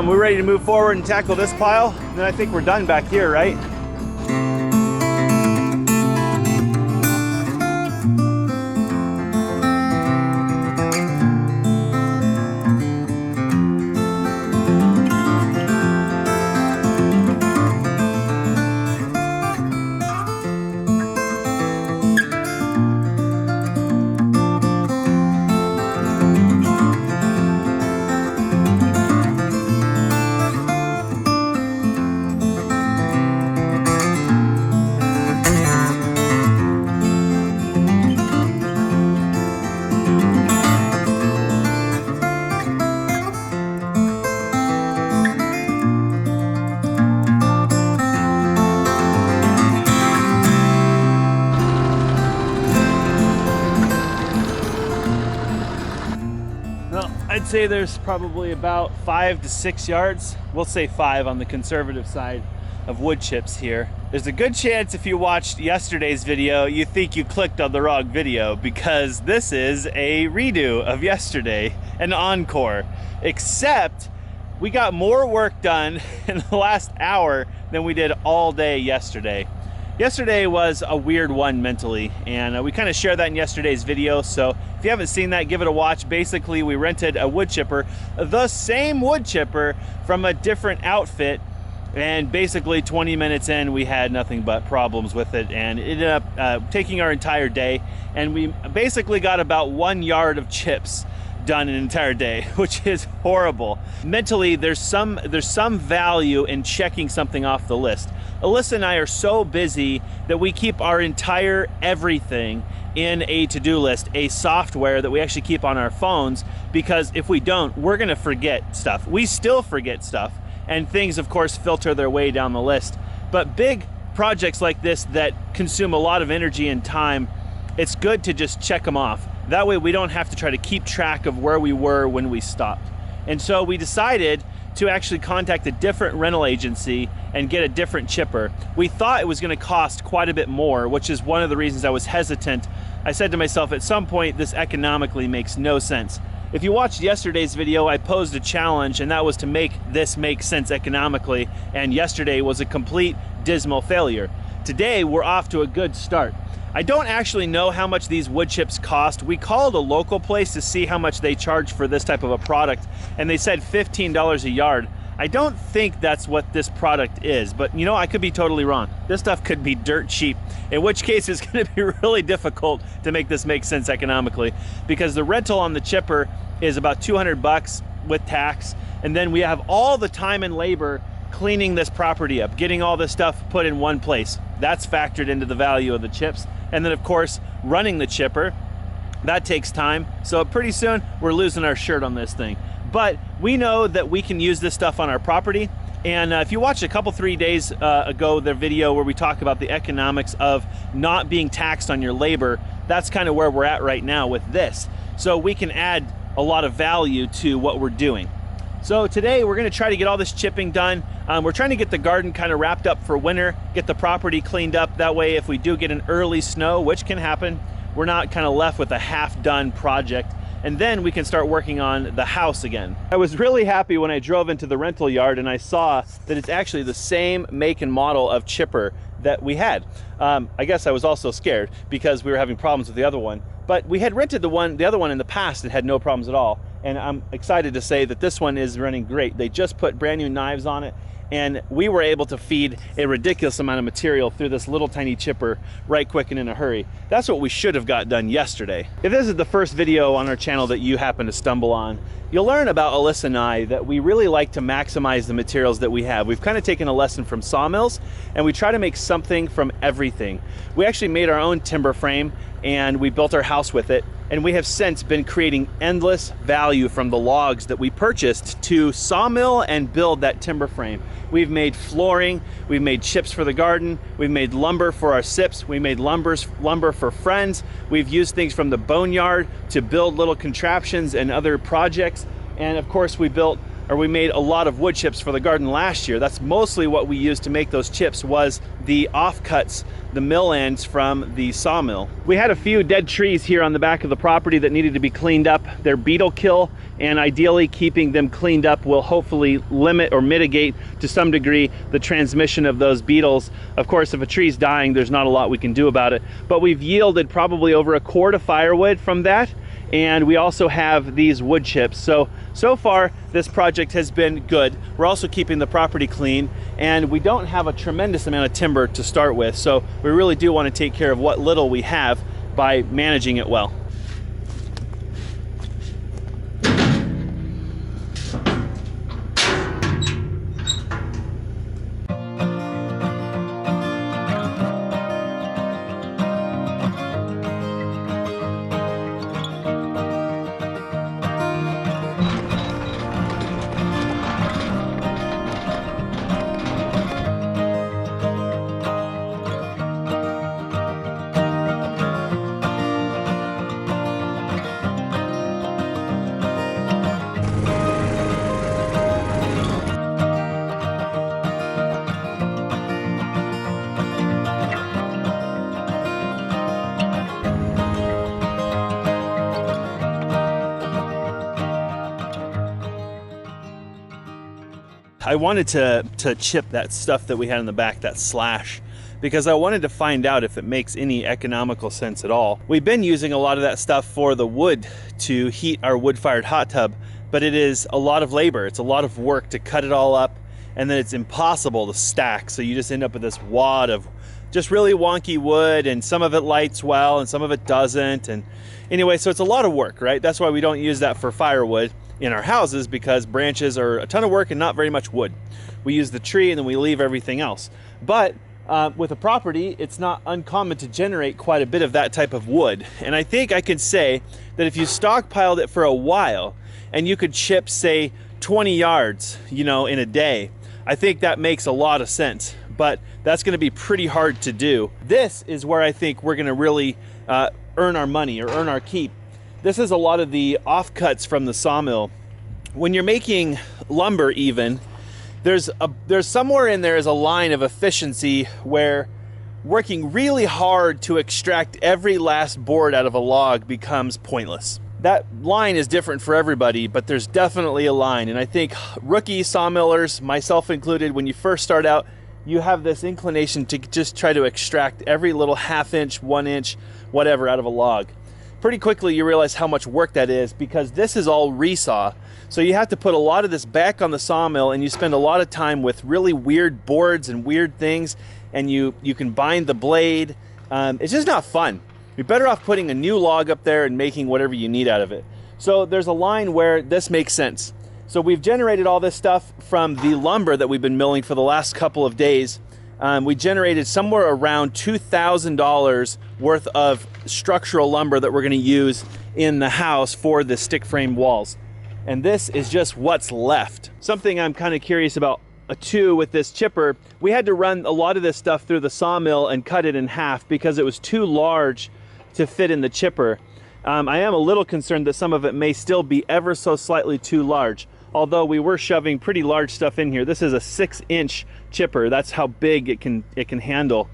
we're ready to move forward and tackle this pile. And then I think we're done back here, right? I'd say there's probably about 5 to 6 yards. We'll say 5 on the conservative side of wood chips here. There's a good chance if you watched yesterday's video, you think you clicked on the wrong video, because this is a redo of yesterday, an encore, except we got more work done in the last hour than we did all day yesterday. Yesterday was a weird one mentally, and we kind of shared that in yesterday's video, so if you haven't seen that, give it a watch. Basically, we rented a wood chipper, the same wood chipper from a different outfit, and basically 20 minutes in, we had nothing but problems with it, and it ended up taking our entire day, and we basically got about 1 yard of chips done an entire day, which is horrible. Mentally, there's some value in checking something off the list. Alyssa and I are so busy that we keep our entire everything in a to-do list, a software that we actually keep on our phones, because if we don't, we're gonna forget stuff. We still forget stuff, and things of course filter their way down the list. But big projects like this that consume a lot of energy and time, it's good to just check them off. That way we don't have to try to keep track of where we were when we stopped. And so we decided to actually contact a different rental agency and get a different chipper. We thought it was gonna cost quite a bit more, which is one of the reasons I was hesitant. I said to myself, at some point, this economically makes no sense. If you watched yesterday's video, I posed a challenge, and that was to make this make sense economically, and yesterday was a complete dismal failure. Today, we're off to a good start. I don't actually know how much these wood chips cost. We called a local place to see how much they charge for this type of a product, and they said $15 a yard. I don't think that's what this product is, but you know, I could be totally wrong. This stuff could be dirt cheap, in which case it's gonna be really difficult to make this make sense economically, because the rental on the chipper is about 200 bucks with tax, and then we have all the time and labor cleaning this property up, getting all this stuff put in one place. That's factored into the value of the chips. And then of course, running the chipper, that takes time. So pretty soon we're losing our shirt on this thing. But we know that we can use this stuff on our property. And if you watched a couple, 3 days ago, their video where we talk about the economics of not being taxed on your labor, that's kind of where we're at right now with this. So we can add a lot of value to what we're doing. So today we're gonna try to get all this chipping done. We're trying to get the garden kind of wrapped up for winter, get the property cleaned up. That way, if we do get an early snow, which can happen, we're not kind of left with a half-done project. And then we can start working on the house again. I was really happy when I drove into the rental yard and I saw that it's actually the same make and model of chipper that we had. I guess I was also scared because we were having problems with the other one. But we had rented the other one in the past and had no problems at all. And I'm excited to say that this one is running great. They just put brand new knives on it, and we were able to feed a ridiculous amount of material through this little tiny chipper right quick and in a hurry. That's what we should have got done yesterday. If this is the first video on our channel that you happen to stumble on, you'll learn about Alyssa and I that we really like to maximize the materials that we have. We've kind of taken a lesson from sawmills, and we try to make something from everything. We actually made our own timber frame, and we built our house with it. And we have since been creating endless value from the logs that we purchased to sawmill and build that timber frame. We've made flooring, we've made chips for the garden, we've made lumber for our sips, we made lumber for friends, we've used things from the boneyard to build little contraptions and other projects. And of course we made a lot of wood chips for the garden last year. That's mostly what we used to make those chips, was the offcuts, the mill ends from the sawmill. We had a few dead trees here on the back of the property that needed to be cleaned up. They're beetle kill, and ideally keeping them cleaned up will hopefully limit or mitigate to some degree the transmission of those beetles. Of course, if a tree's dying, there's not a lot we can do about it, but we've yielded probably over a quart of firewood from that, and we also have these wood chips. So far this project has been good. We're also keeping the property clean, and we don't have a tremendous amount of timber to start with, so we really do want to take care of what little we have by managing it well. I wanted to chip that stuff that we had in the back, that slash, because I wanted to find out if it makes any economical sense at all. We've been using a lot of that stuff for the wood to heat our wood-fired hot tub, but it is a lot of labor. It's a lot of work to cut it all up, and then it's impossible to stack. So you just end up with this wad of just really wonky wood, and some of it lights well and some of it doesn't. And anyway, so it's a lot of work, right? That's why we don't use that for firewood in our houses, because branches are a ton of work and not very much wood. We use the tree and then we leave everything else. But with a property, it's not uncommon to generate quite a bit of that type of wood. And I think I could say that if you stockpiled it for a while and you could chip, say, 20 yards, in a day, I think that makes a lot of sense. But that's going to be pretty hard to do. This is where I think we're going to really earn our money or earn our keep. This is a lot of the offcuts from the sawmill. When you're making lumber even, there's somewhere in there is a line of efficiency where working really hard to extract every last board out of a log becomes pointless. That line is different for everybody, but there's definitely a line. And I think rookie sawmillers, myself included, when you first start out, you have this inclination to just try to extract every little half-inch, 1-inch, whatever out of a log. Pretty quickly you realize how much work that is, because this is all resaw. So you have to put a lot of this back on the sawmill, and you spend a lot of time with really weird boards and weird things, and you can bind the blade. It's just not fun. You're better off putting a new log up there and making whatever you need out of it. So there's a line where this makes sense. So we've generated all this stuff from the lumber that we've been milling for the last couple of days. We generated somewhere around $2,000 worth of structural lumber that we're going to use in the house for the stick frame walls. And this is just what's left. Something I'm kind of curious about too with this chipper, we had to run a lot of this stuff through the sawmill and cut it in half because it was too large to fit in the chipper. I am a little concerned that some of it may still be ever so slightly too large, although we were shoving pretty large stuff in here. This is a 6-inch chipper. That's how big it can handle.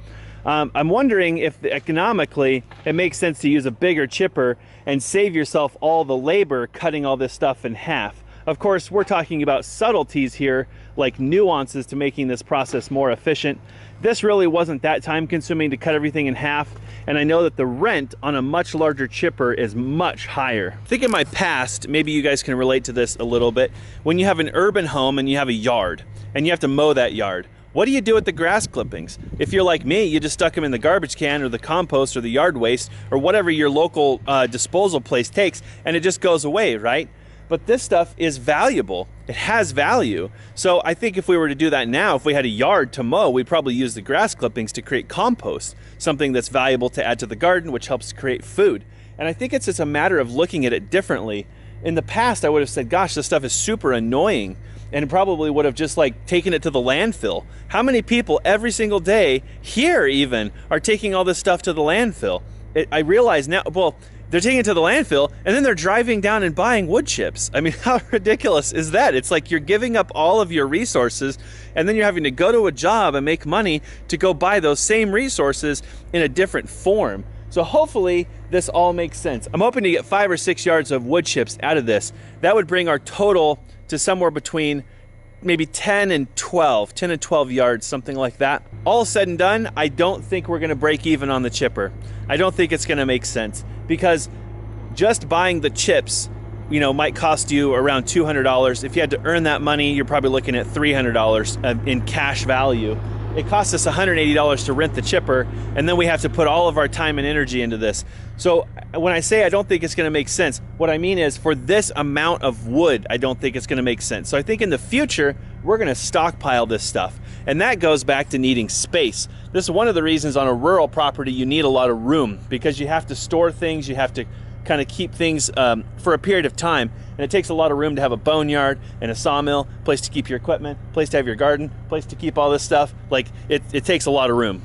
I'm wondering if economically it makes sense to use a bigger chipper and save yourself all the labor cutting all this stuff in half. Of course, we're talking about subtleties here, like nuances to making this process more efficient. This really wasn't that time consuming to cut everything in half, and I know that the rent on a much larger chipper is much higher. I think in my past, maybe you guys can relate to this a little bit, when you have an urban home and you have a yard, and you have to mow that yard, what do you do with the grass clippings? If you're like me, you just stuck them in the garbage can or the compost or the yard waste or whatever your local disposal place takes, and it just goes away, right? But this stuff is valuable. It has value. So I think if we were to do that now, if we had a yard to mow, we'd probably use the grass clippings to create compost, something that's valuable to add to the garden, which helps create food. And I think it's just a matter of looking at it differently. In the past, I would have said, gosh, this stuff is super annoying, and probably would have just like taken it to the landfill. How many people every single day here even are taking all this stuff to the landfill? I realize now, well, they're taking it to the landfill and then they're driving down and buying wood chips. I mean, how ridiculous is that? It's like you're giving up all of your resources and then you're having to go to a job and make money to go buy those same resources in a different form. So hopefully this all makes sense. I'm hoping to get 5 or 6 yards of wood chips out of this. That would bring our total to somewhere between maybe 10 and 12 yards, something like that. All said and done, I don't think we're gonna break even on the chipper. I don't think it's gonna make sense, because just buying the chips, you know, might cost you around $200. If you had to earn that money, you're probably looking at $300 in cash value. It costs us $180 to rent the chipper, and then we have to put all of our time and energy into this. So when I say I don't think it's gonna make sense, what I mean is for this amount of wood, I don't think it's gonna make sense. So I think in the future, we're gonna stockpile this stuff. And that goes back to needing space. This is one of the reasons on a rural property, you need a lot of room, because you have to store things, you have to kind of keep things for a period of time. And it takes a lot of room to have a boneyard and a sawmill, place to keep your equipment, place to have your garden, place to keep all this stuff. Like it takes a lot of room.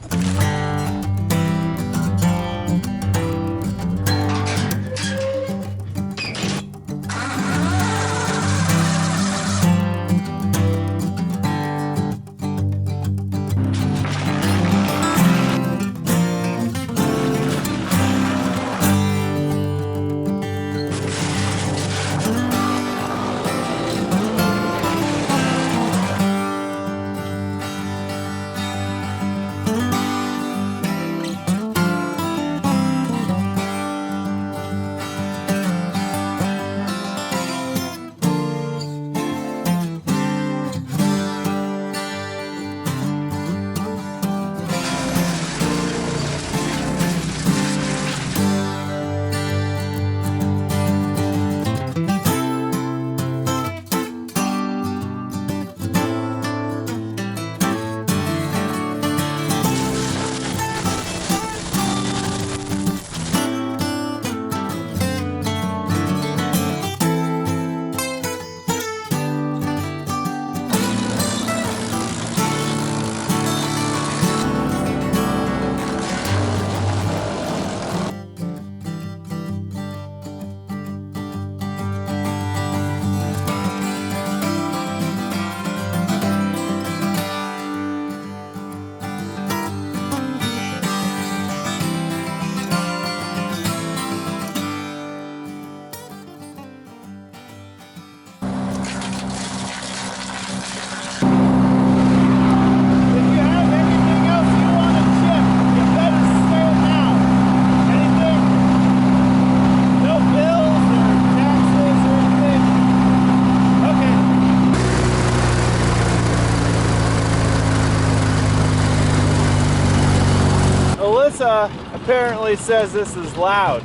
Apparently says this is loud.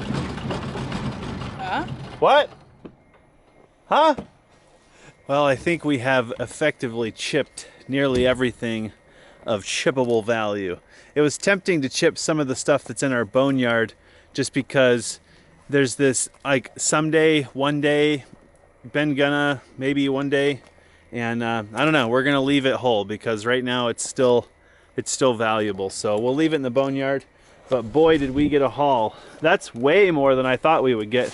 Huh? What? Huh? Well, I think we have effectively chipped nearly everything of chippable value. It was tempting to chip some of the stuff that's in our boneyard just because there's this, like, someday, one day, been gonna, maybe one day, and I don't know, we're gonna leave it whole because right now it's still valuable. So we'll leave it in the boneyard. But boy, did we get a haul. That's way more than I thought we would get.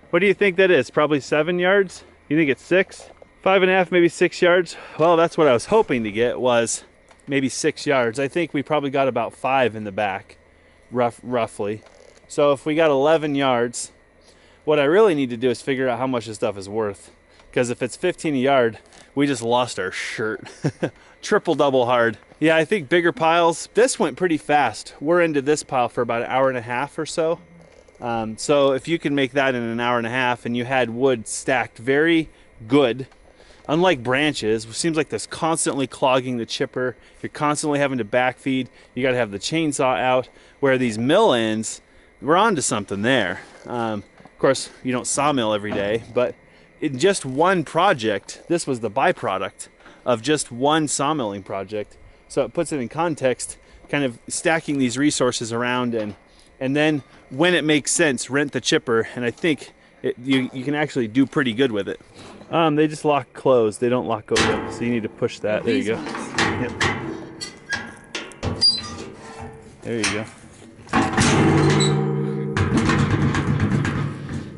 What do you think that is? Probably 7 yards? You think it's 6? 5.5, maybe 6 yards? Well, that's what I was hoping to get, was maybe 6 yards. I think we probably got about 5 in the back, roughly. So if we got 11 yards, what I really need to do is figure out how much this stuff is worth. Because if it's 15 a yard, we just lost our shirt. Triple double hard. Yeah, I think bigger piles. This went pretty fast. We're into this pile for about 1.5 hours or so. So if you can make that in 1.5 hours and you had wood stacked very good, unlike branches, it seems like this constantly clogging the chipper. You're constantly having to backfeed. You got to have the chainsaw out. Where these mill ends, we're on to something there. Of course, you don't sawmill every day, but in just one project, this was the byproduct of just one sawmilling project. So it puts it in context, kind of stacking these resources around, and then when it makes sense, rent the chipper, and I think you can actually do pretty good with it. They just lock closed, they don't lock open, so you need to push that. There you go. Yep. There you go.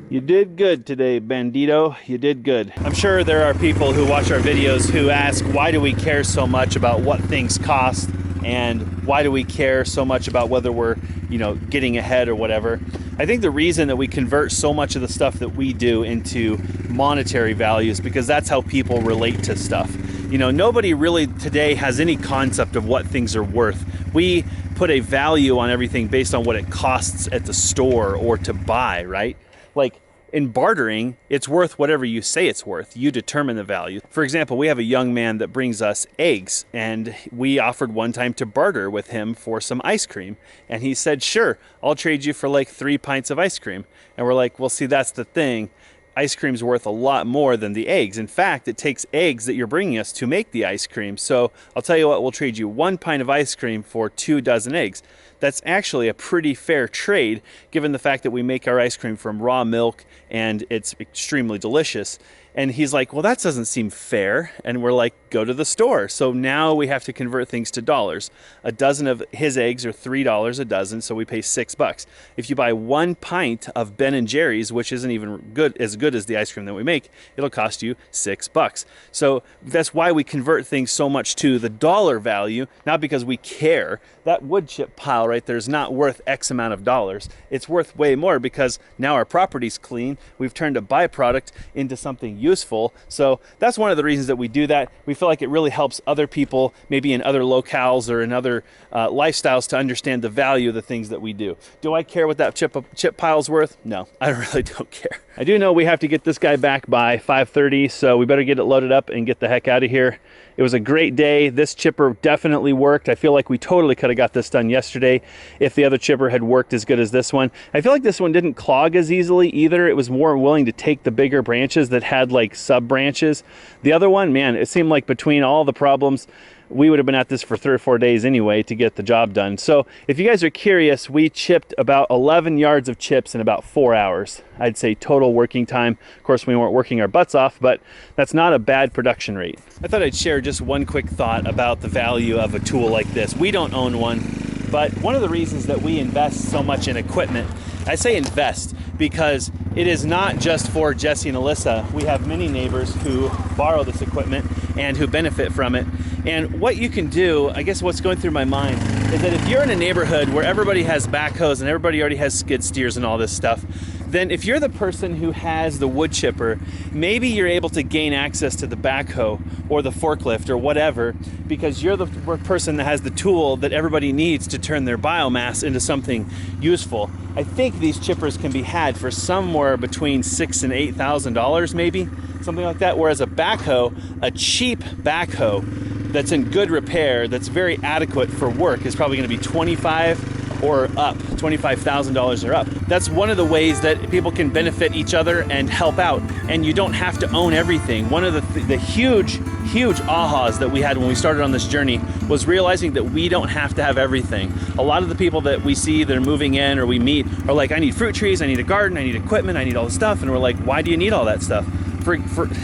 You did good today, Bandito. You did good. I'm sure there are people who watch our videos who ask, why do we care so much about what things cost? and why do we care so much about whether we're, you know, getting ahead or whatever. I think the reason that we convert so much of the stuff that we do into monetary values because that's how people relate to stuff. You know, nobody really today has any concept of what things are worth. We put a value on everything based on what it costs at the store or to buy, right? Like in bartering, it's worth whatever you say it's worth. You determine the value. For example, we have a young man that brings us eggs, and we offered one time to barter with him for some ice cream. And he said, sure, I'll trade you for like 3 pints of ice cream. And we're like, well, see, that's the thing. Ice cream's worth a lot more than the eggs. In fact, it takes eggs that you're bringing us to make the ice cream. So I'll tell you what, we'll trade you 1 pint of ice cream for 2 dozen eggs. That's actually a pretty fair trade given the fact that we make our ice cream from raw milk and it's extremely delicious. And he's like, well, that doesn't seem fair. And we're like, go to the store. So now we have to convert things to dollars. A dozen of his eggs are $3 a dozen, so we pay $6. If you buy 1 pint of Ben & Jerry's, which isn't even as good as the ice cream that we make, it'll cost you $6. So that's why we convert things so much to the dollar value, not because we care. That wood chip pile right there is not worth X amount of dollars. It's worth way more because now our property's clean. We've turned a byproduct into something useful. So that's one of the reasons that we do that. We feel like it really helps other people, maybe in other locales or in other lifestyles, to understand the value of the things that we do. Do I care what that chip pile's worth? No, I really don't care. I do know we have to get this guy back by 5:30, so we better get it loaded up and get the heck out of here. It was a great day. This chipper definitely worked. I feel like we totally could have got this done yesterday if the other chipper had worked as good as this one. I feel like this one didn't clog as easily either. It was more willing to take the bigger branches that had like sub branches. The other one, man, it seemed like between all the problems, we would have been at this for 3 or 4 days anyway to get the job done. So if you guys are curious, we chipped about 11 yards of chips in about 4 hours. I'd say total working time. Of course, we weren't working our butts off, but that's not a bad production rate. I thought I'd share just one quick thought about the value of a tool like this. We don't own one, but one of the reasons that we invest so much in equipment, I say invest because it is not just for Jesse and Alyssa. We have many neighbors who borrow this equipment and who benefit from it. And what you can do, I guess what's going through my mind, is that if you're in a neighborhood where everybody has backhoes and everybody already has skid steers and all this stuff, then if you're the person who has the wood chipper, maybe you're able to gain access to the backhoe or the forklift or whatever because you're the person that has the tool that everybody needs to turn their biomass into something useful. I think these chippers can be had for somewhere between $6,000 and $8,000 maybe, something like that, whereas a backhoe, a cheap backhoe that's in good repair, that's very adequate for work, is probably going to be $25,000 or up. That's one of the ways that people can benefit each other and help out, and you don't have to own everything. One of the huge ahas that we had when we started on this journey was realizing that we don't have to have everything. A lot of the people that we see that are moving in or we meet are like, I need fruit trees, I need a garden, I need equipment, I need all this stuff, and we're like, why do you need all that stuff? For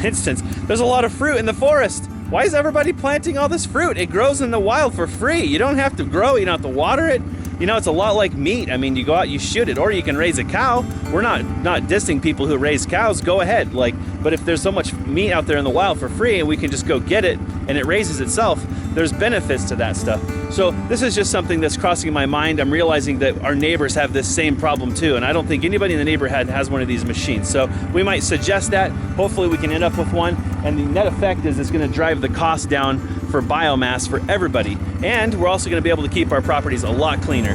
instance, there's a lot of fruit in the forest. Why is everybody planting all this fruit? It grows in the wild for free. You don't have to grow, you don't have to water it. You know, it's a lot like meat. I mean, you go out, you shoot it, or you can raise a cow. We're not dissing people who raise cows. Go ahead. But if there's so much meat out there in the wild for free and we can just go get it and it raises itself, there's benefits to that stuff. So this is just something that's crossing my mind. I'm realizing that our neighbors have this same problem too, and I don't think anybody in the neighborhood has one of these machines. So we might suggest that. Hopefully we can end up with one, and the net effect is it's going to drive the cost down for biomass for everybody. And we're also going to be able to keep our properties a lot cleaner.